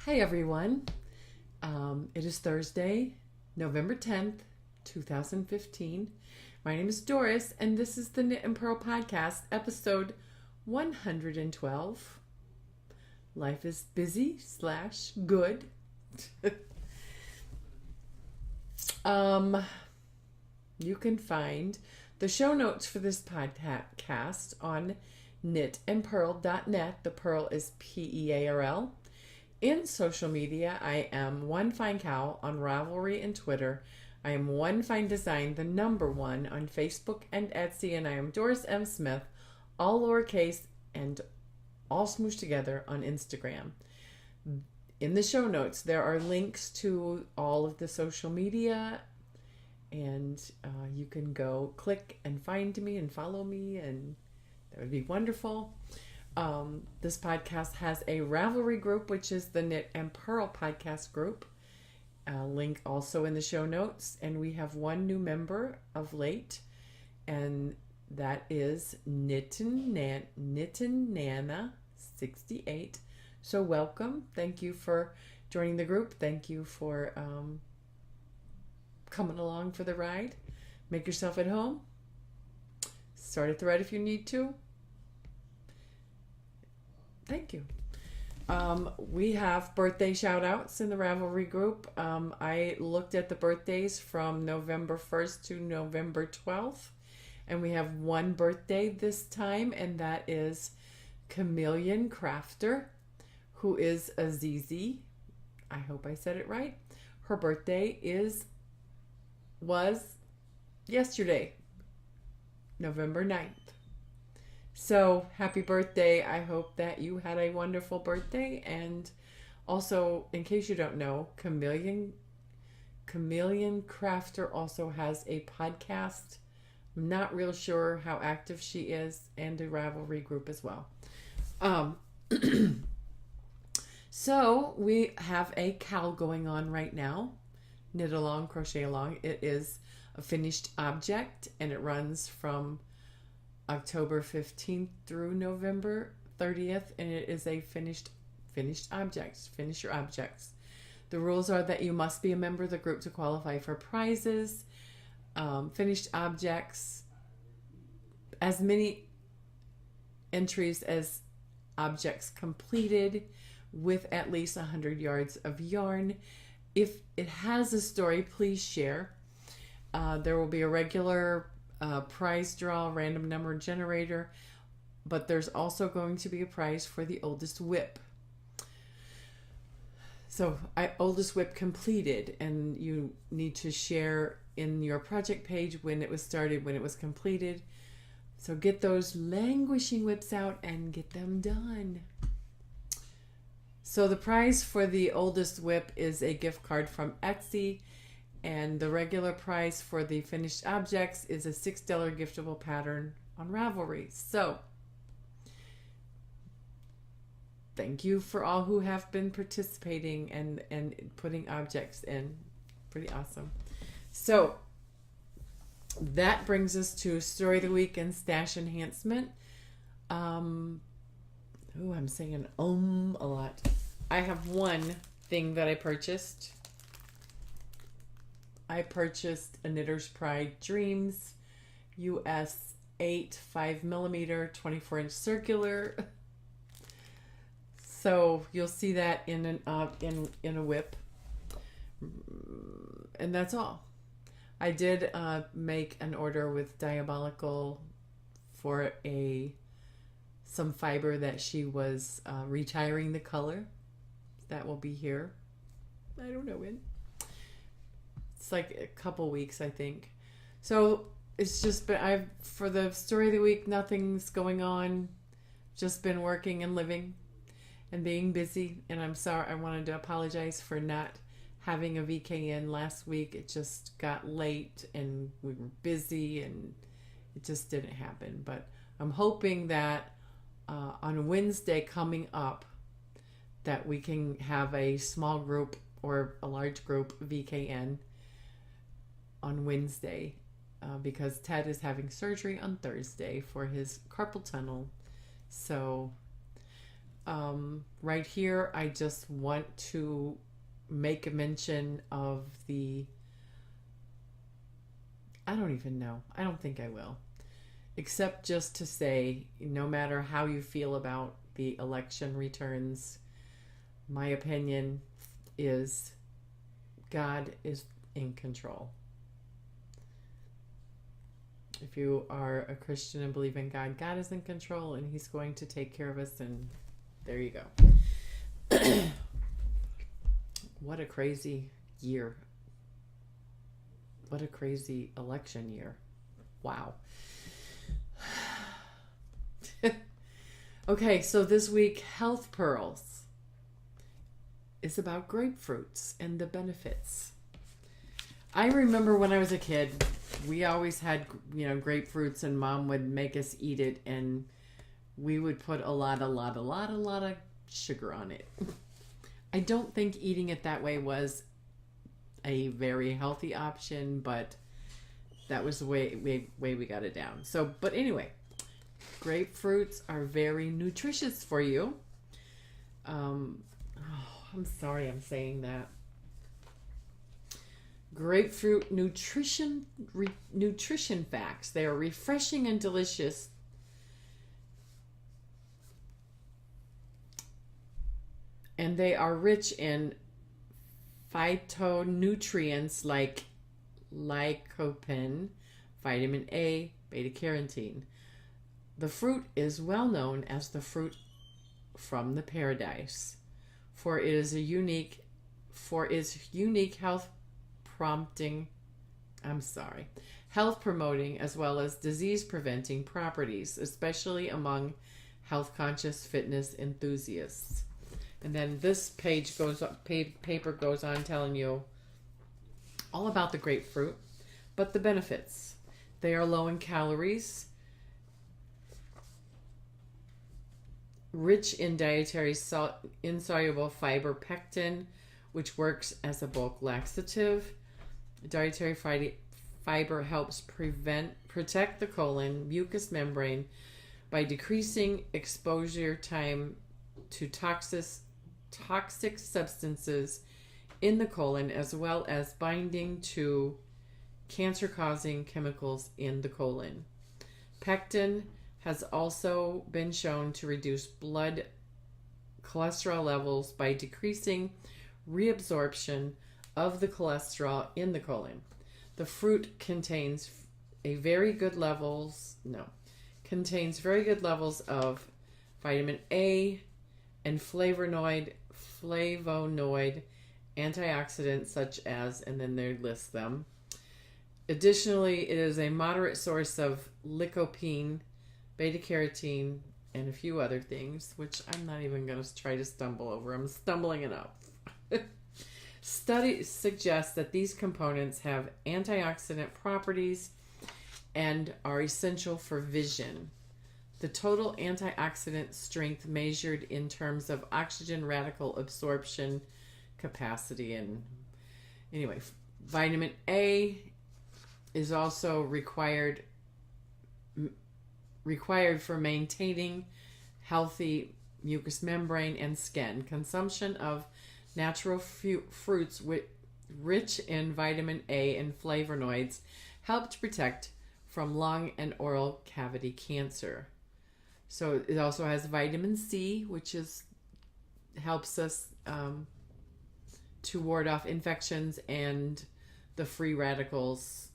Hi everyone. It is Thursday, November 10th, 2015. My name is Doris, and this is the Knit and Purl Podcast, episode 112. Life is busy / good. You can find the show notes for this podcast on knitandpurl.net. The Purl is Pearl. In social media, I am One Fine Cow on Ravelry and Twitter. I am One Fine Design, the number one, on Facebook and Etsy, and I am Doris M. Smith, all lowercase and all smooshed together, on Instagram. In the show notes, there are links to all of the social media, and you can go click and find me and follow me, and that would be wonderful. This podcast has a Ravelry group, which is the Knit and Purl podcast group. Link also in the show notes. And we have one new member of late, and that is Knittin' Nana 68. So welcome. Thank you for joining the group. Thank you for coming along for the ride. Make yourself at home. Start a thread if you need to. Thank you. We have birthday shout outs in the Ravelry group. I looked at the birthdays from November 1st to November 12th, and we have one birthday this time, and that is Chameleon Crafter, who is Azizi. I hope I said it right. Her birthday was yesterday, November 9th. So happy birthday. I hope that you had a wonderful birthday. And also, in case you don't know, Chameleon Crafter also has a podcast. I'm not real sure how active she is, and a Ravelry group as well. So we have a cowl going on right now. Knit along, crochet along. It is a finished object, and it runs from October 15th through November 30th, and it is a finished objects. Finish your objects. The rules are that you must be a member of the group to qualify for prizes. Finished objects, as many entries as objects completed with at least 100 yards of yarn. If it has a story, please share. There will be a regular prize draw, random number generator, but there's also going to be a prize for the oldest whip. So oldest whip completed, and you need to share in your project page when it was started, when it was completed. So get those languishing whips out and get them done. So the prize for the oldest whip is a gift card from Etsy, and the regular price for the finished objects is a $6 giftable pattern on Ravelry. So thank you for all who have been participating and putting objects in. Pretty awesome. So that brings us to Story of the Week and Stash Enhancement. I'm saying a lot. I have one thing that I purchased. I purchased a Knitter's Pride Dreams US 8 5mm 24-inch circular. So you'll see that in a whip, and that's all. I did make an order with Diabolical for some fiber that she was retiring the color. That will be here. I don't know when. It's like a couple weeks, I think. So it's just been, for the Story of the Week, nothing's going on. Just been working and living and being busy. And I'm sorry, I wanted to apologize for not having a VKN last week. It just got late and we were busy and it just didn't happen. But I'm hoping that on Wednesday coming up, that we can have a small group or a large group VKN on Wednesday, because Ted is having surgery on Thursday for his carpal tunnel. So right here, I just want to make a mention of I don't even know. I don't think I will. Except just to say, no matter how you feel about the election returns, my opinion is God is in control. If you are a Christian and believe in God, God is in control and He's going to take care of us, and there you go. What a crazy year. What a crazy election year. Wow. Okay, so this week, Health Pearls is about grapefruits and the benefits. I remember when I was a kid, we always had, grapefruits, and Mom would make us eat it, and we would put a lot of sugar on it. I don't think eating it that way was a very healthy option, but that was the way we got it down. So, but anyway, grapefruits are very nutritious for you. I'm sorry I'm saying that. Grapefruit nutrition facts. They are refreshing and delicious. And they are rich in phytonutrients like lycopene, vitamin A, beta-carotene. The fruit is well known as the fruit from the paradise, for its unique health promoting as well as disease preventing properties, especially among health conscious fitness enthusiasts. And then this paper goes on telling you all about the grapefruit, but the benefits. They are low in calories, rich in dietary insoluble fiber pectin, which works as a bulk laxative. Dietary fiber helps protect the colon mucous membrane by decreasing exposure time to toxic substances in the colon, as well as binding to cancer-causing chemicals in the colon. Pectin has also been shown to reduce blood cholesterol levels by decreasing reabsorption of the cholesterol in the colon. The fruit contains very good levels of vitamin A and flavonoid antioxidants such as, and then they list them. Additionally, it is a moderate source of lycopene, beta-carotene, and a few other things, which I'm not even going to try to stumble over. I'm stumbling enough. Studies suggest that these components have antioxidant properties and are essential for vision. The total antioxidant strength measured in terms of oxygen radical absorption capacity. And anyway, vitamin A is also required for maintaining healthy mucous membrane and skin. Consumption of natural fruits rich in vitamin A and flavonoids help to protect from lung and oral cavity cancer. So it also has vitamin C, which helps us to ward off infections and the free radicals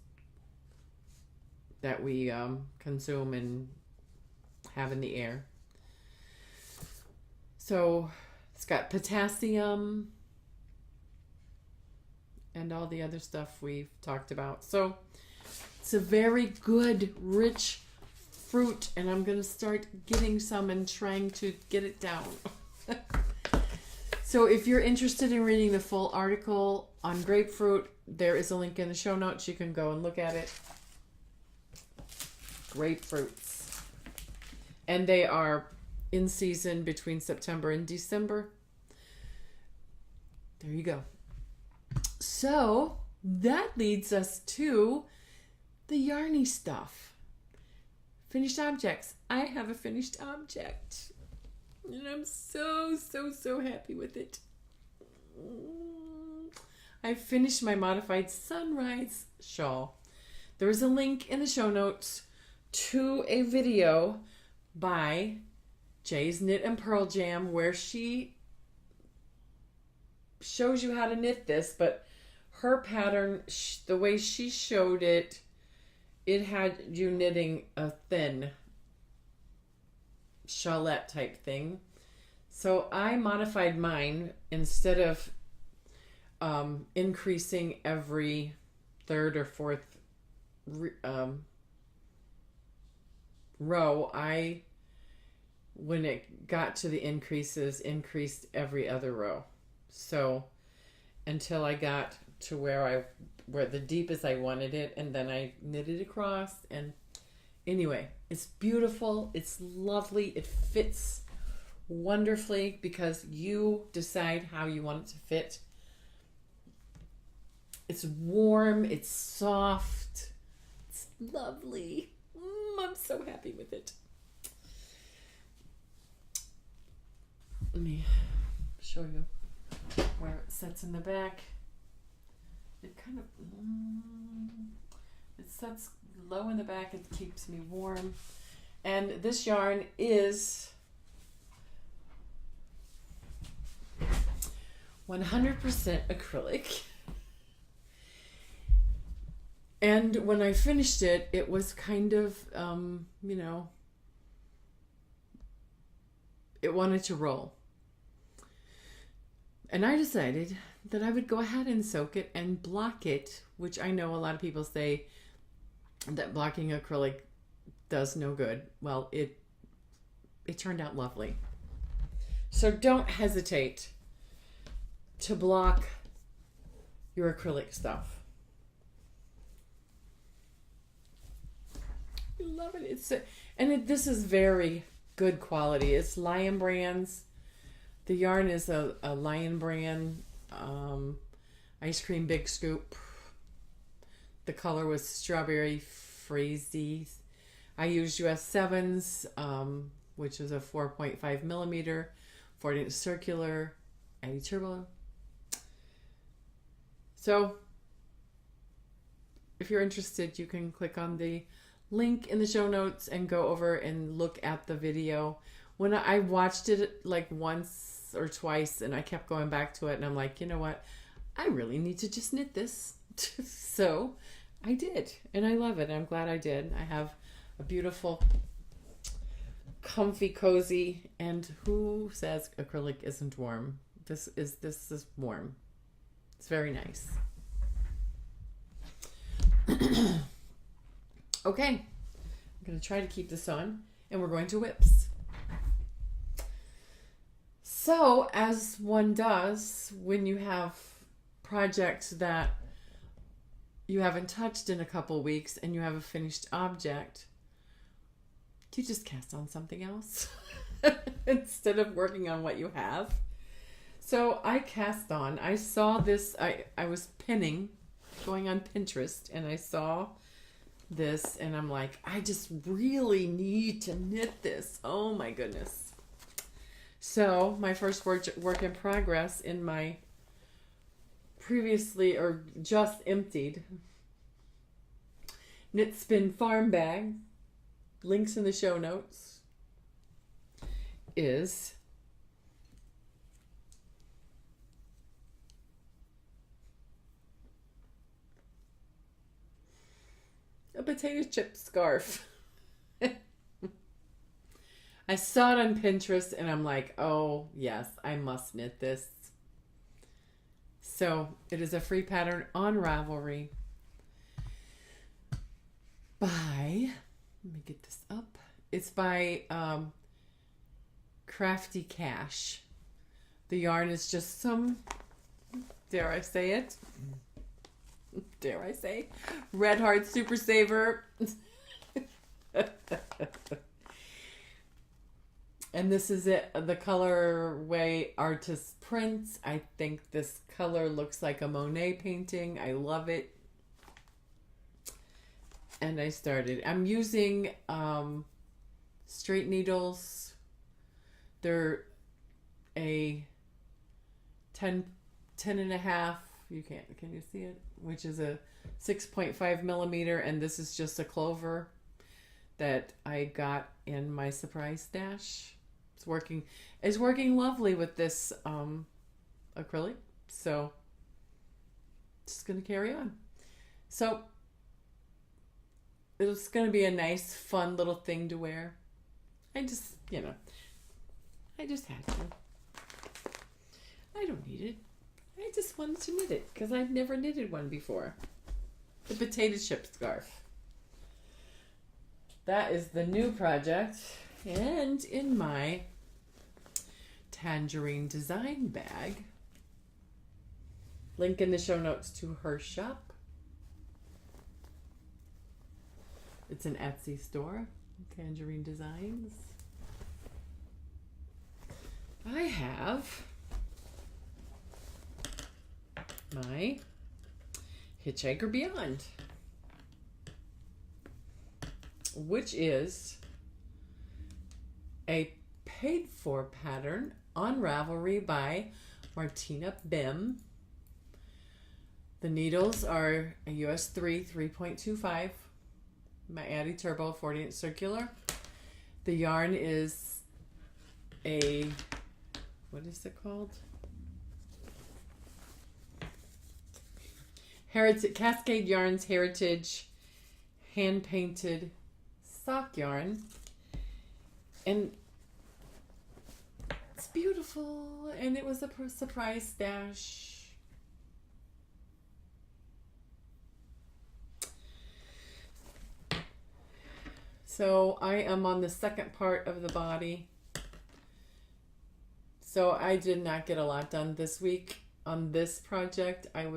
that we consume and have in the air. So it's got potassium and all the other stuff we've talked about. So it's a very good, rich fruit, and I'm going to start getting some and trying to get it down. So if you're interested in reading the full article on grapefruit, there is a link in the show notes. You can go and look at it. Grapefruits. And they are in season between September and December. There you go. So that leads us to the yarny stuff. Finished objects. I have a finished object. And I'm so, so, so happy with it. I finished my modified sunrise shawl. There is a link in the show notes to a video by Jay's Knit and Purl Jam where she shows you how to knit this, but her pattern, the way she showed it, it had you knitting a thin shawlette type thing. So I modified mine. Instead of increasing every third or fourth row, I, when it got to the increases, increased every other row. So until I got to where the deepest I wanted it, and then I knitted across. And anyway, it's beautiful, it's lovely, it fits wonderfully because you decide how you want it to fit. It's warm, it's soft, it's lovely. I'm so happy with it. Let me show you where it sits in the back. It kind of, it sets low in the back. It keeps me warm. And this yarn is 100% acrylic. And when I finished it, it was kind of, it wanted to roll. And I decided that I would go ahead and soak it and block it, which I know a lot of people say that blocking acrylic does no good. Well, it turned out lovely. So don't hesitate to block your acrylic stuff. I love it. This is very good quality. It's Lion Brands. The yarn is a Lion Brand Ice Cream Big Scoop. The color was Strawberry Frazee. I used US 7s, which is a 4.5 millimeter, 40-inch circular, Addy Turbo. So, if you're interested, you can click on the link in the show notes and go over and look at the video. When I watched it like once or twice and I kept going back to it, and I'm like, you know what? I really need to just knit this. So I did, and I love it. I'm glad I did. I have a beautiful, comfy, cozy, and who says acrylic isn't warm? This is warm. It's very nice. Okay, I'm going to try to keep this on, and we're going to whips. So, as one does when you have projects that you haven't touched in a couple weeks and you have a finished object, you just cast on something else instead of working on what you have. So I cast on. I saw this. I was pinning, going on Pinterest, and I saw this, and I'm like, I just really need to knit this. Oh my goodness. So my first work in progress in my previously or just emptied Knit Spin Farm bag, links in the show notes, is a potato chip scarf. I saw it on Pinterest and I'm like, oh yes, I must knit this. So it is a free pattern on Ravelry by, let me get this up. It's by Crafty Cash. The yarn is just some, dare I say it? Dare I say? Red Heart Super Saver. And this is it, the colorway Artist Prints. I think this color looks like a Monet painting. I love it. And I started. I'm using straight needles They're a 10 and a half, can you see it? Which is a 6.5 millimeter, and this is just a clover that I got in my surprise stash. It's working lovely with this acrylic, so just gonna carry on. So it's gonna be a nice, fun little thing to wear. I just had to. I don't need it. I just wanted to knit it because I've never knitted one before. The potato chip scarf. That is the new project. And in my Tangerine Design Bag, link in the show notes to her shop. It's an Etsy store, Tangerine Designs. I have my Hitchhiker Beyond, which is a paid-for pattern on Ravelry by Martina Bim. The needles are a US 3.25, my Addy Turbo 40-inch circular. The yarn is a, what is it called? Cascade Yarns Heritage hand-painted sock yarn, and it's beautiful, and it was a surprise stash. So I am on the second part of the body, so I did not get a lot done this week on this project. I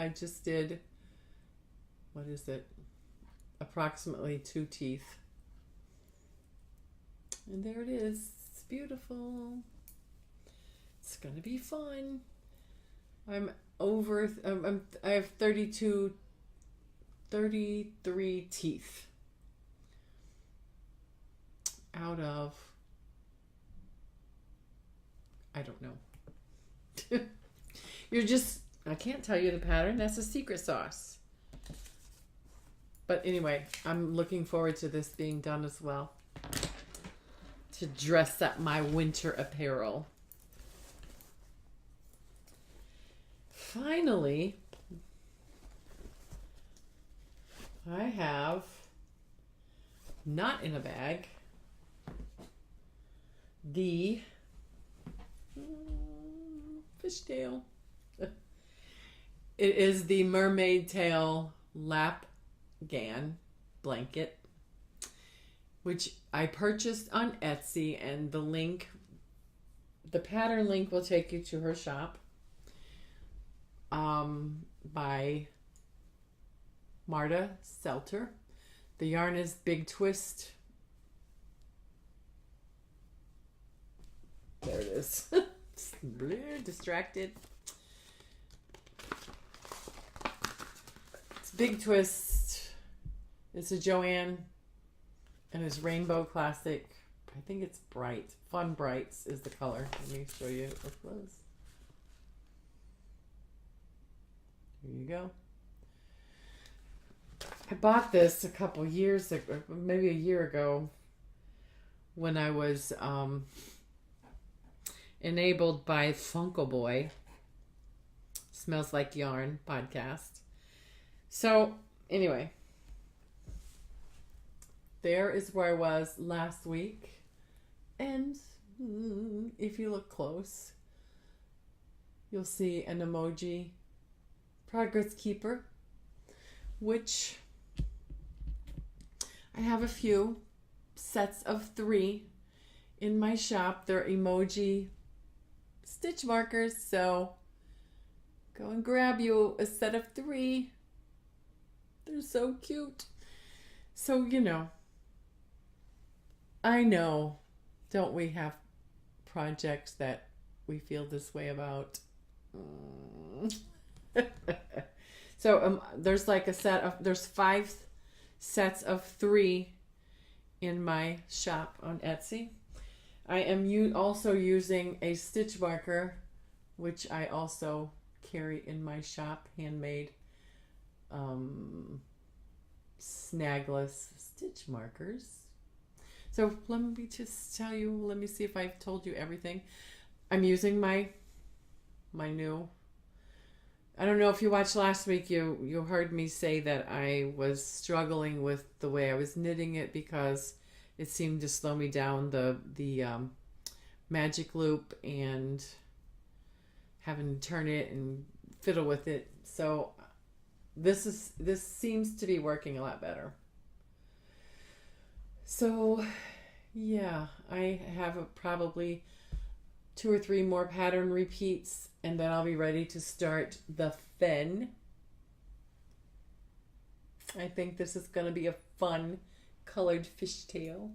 just did, what is it, approximately 2 teeth. And there it is. It's beautiful. It's going to be fun. I have 33 teeth out of, I don't know. I can't tell you the pattern. That's a secret sauce. But anyway, I'm looking forward to this being done as well, to dress up my winter apparel. Finally, I have, not in a bag, the fishtail. It is the Mermaid tail lap gan blanket, which I purchased on Etsy, and the pattern link will take you to her shop, by Marta Selter. The yarn is Big Twist. There it is. Distracted. It's Big Twist. It's a Joanne, and it's Rainbow Classic. I think it's bright. Fun Brights is the color. Let me show you up close. Here you go. I bought this a couple years ago, maybe a year ago, when I was enabled by Funko Boy, Smells Like Yarn podcast. So anyway, there is where I was last week, and if you look close, you'll see an emoji progress keeper, which I have a few sets of 3 in my shop. They're emoji stitch markers, so go and grab you a set of 3. They're so cute. So, I know, don't we have projects that we feel this way about? So there's like there's 5 sets of 3 in my shop on Etsy. I am also using a stitch marker, which I also carry in my shop, handmade snagless stitch markers. So let me just tell you, let me see if I've told you everything. I'm using my new, I don't know if you watched last week, you heard me say that I was struggling with the way I was knitting it because it seemed to slow me down, the magic loop, and having to turn it and fiddle with it. So this seems to be working a lot better. So yeah, I have probably 2 or 3 more pattern repeats, and then I'll be ready to start the fin. I think this is going to be a fun colored fishtail,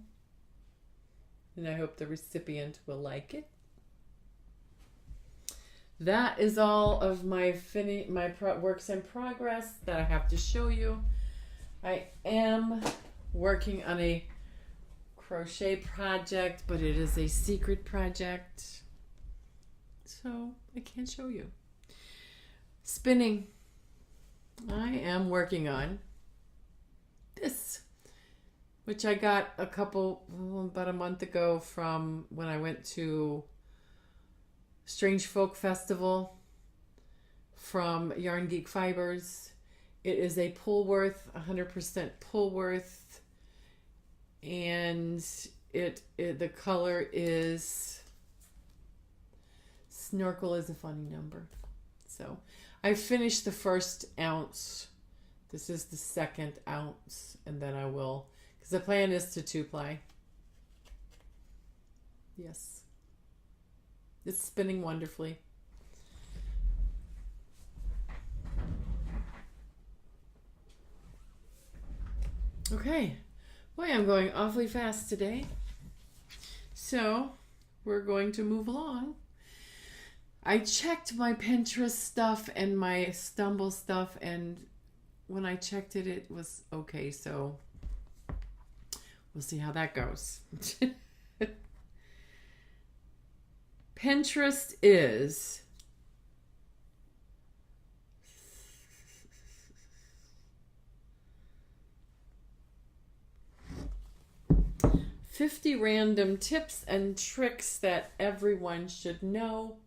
and I hope the recipient will like it. That is all of my works in progress that I have to show you. I am working on a crochet project, but it is a secret project, so I can't show you. Spinning. I am working on this, which I got about a month ago from when I went to Strange Folk Festival from Yarn Geek Fibers. It is a Pullworth, 100% Pullworth, and the color is, Snorkel is a funny number. So I finished the first ounce. This is the second ounce, and then I will, because the plan is to 2-ply. Yes. It's spinning wonderfully. Okay. Boy, I'm going awfully fast today. So we're going to move along. I checked my Pinterest stuff and my Stumble stuff, and when I checked it, it was okay. So we'll see how that goes. Pinterest is "50 random tips and tricks that everyone should know."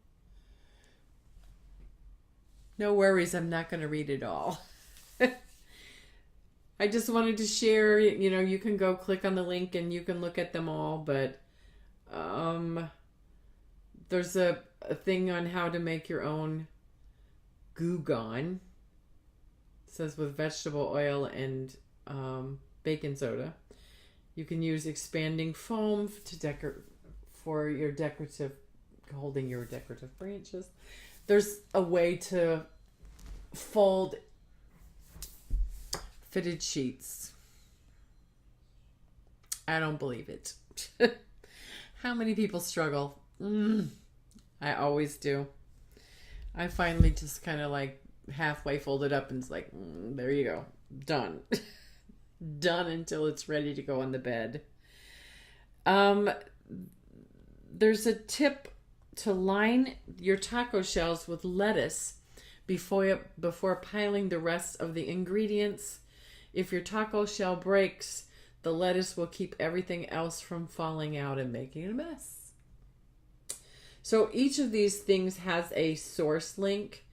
No worries, I'm not going to read it all. I just wanted to share, you can go click on the link and you can look at them all, but there's a thing on how to make your own Goo-Gone. It says with vegetable oil and baking soda. You can use expanding foam for your holding your decorative branches. There's a way to fold fitted sheets. I don't believe it. How many people struggle? I always do. I finally just kind of like halfway fold it up and it's like, there you go. Done. Done until it's ready to go on the bed. There's a tip to line your taco shells with lettuce before piling the rest of the ingredients. If your taco shell breaks, the lettuce will keep everything else from falling out and making a mess. So each of these things has a source link.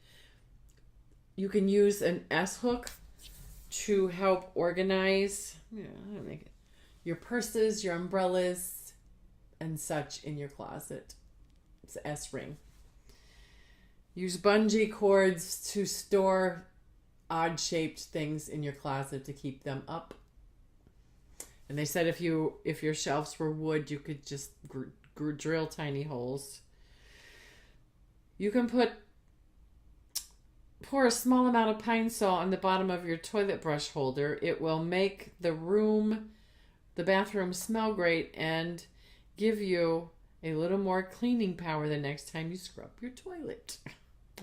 You can use an S-hook to help organize your purses, your umbrellas, and such in your closet. It's an S-ring. Use bungee cords to store odd-shaped things in your closet to keep them up. And they said if your shelves were wood, you could just drill tiny holes. You can pour a small amount of pine sol on the bottom of your toilet brush holder. It will make the bathroom smell great and give you a little more cleaning power the next time you scrub your toilet.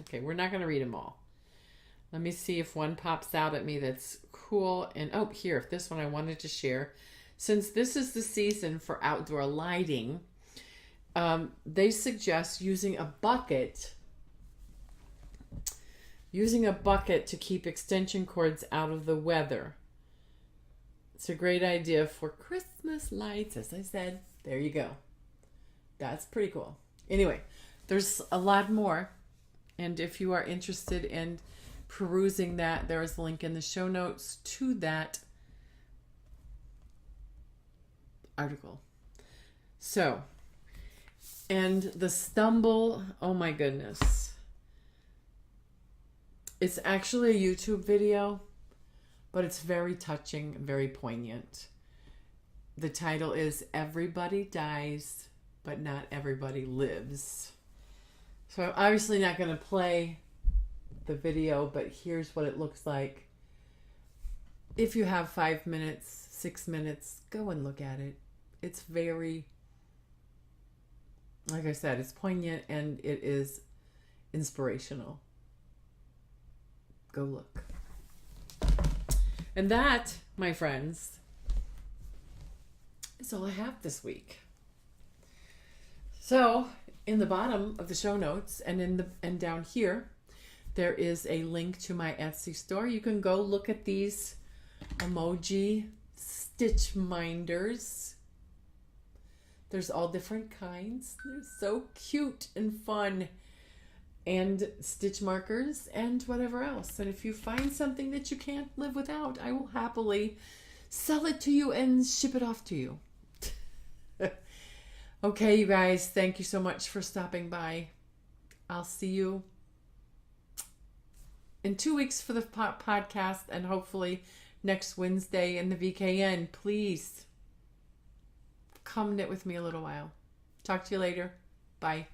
Okay, we're not going to read them all. Let me see if one pops out at me that's cool. And here, this one I wanted to share. Since this is the season for outdoor lighting, They suggest using a bucket to keep extension cords out of the weather. It's a great idea for Christmas lights, as I said. There you go. That's pretty cool. Anyway, there's a lot more. And if you are interested in perusing that, there is a link in the show notes to that article. So, and the stumble, oh my goodness. It's actually a YouTube video, but it's very touching, very poignant. The title is Everybody Dies, but Not Everybody Lives. So I'm obviously not going to play the video, but here's what it looks like. If you have 5 minutes, 6 minutes, go and look at it. It's very, like I said, it's poignant and it is inspirational. Go look. And that, my friends, is all I have this week. So, in the bottom of the show notes and down here, there is a link to my Etsy store. You can go look at these emoji stitch minders. There's all different kinds. They're so cute and fun. And stitch markers and whatever else. And if you find something that you can't live without, I will happily sell it to you and ship it off to you. Okay, you guys, thank you so much for stopping by. I'll see you in 2 weeks for the podcast and hopefully next Wednesday in the VKN. Please come knit with me a little while. Talk to you later. Bye.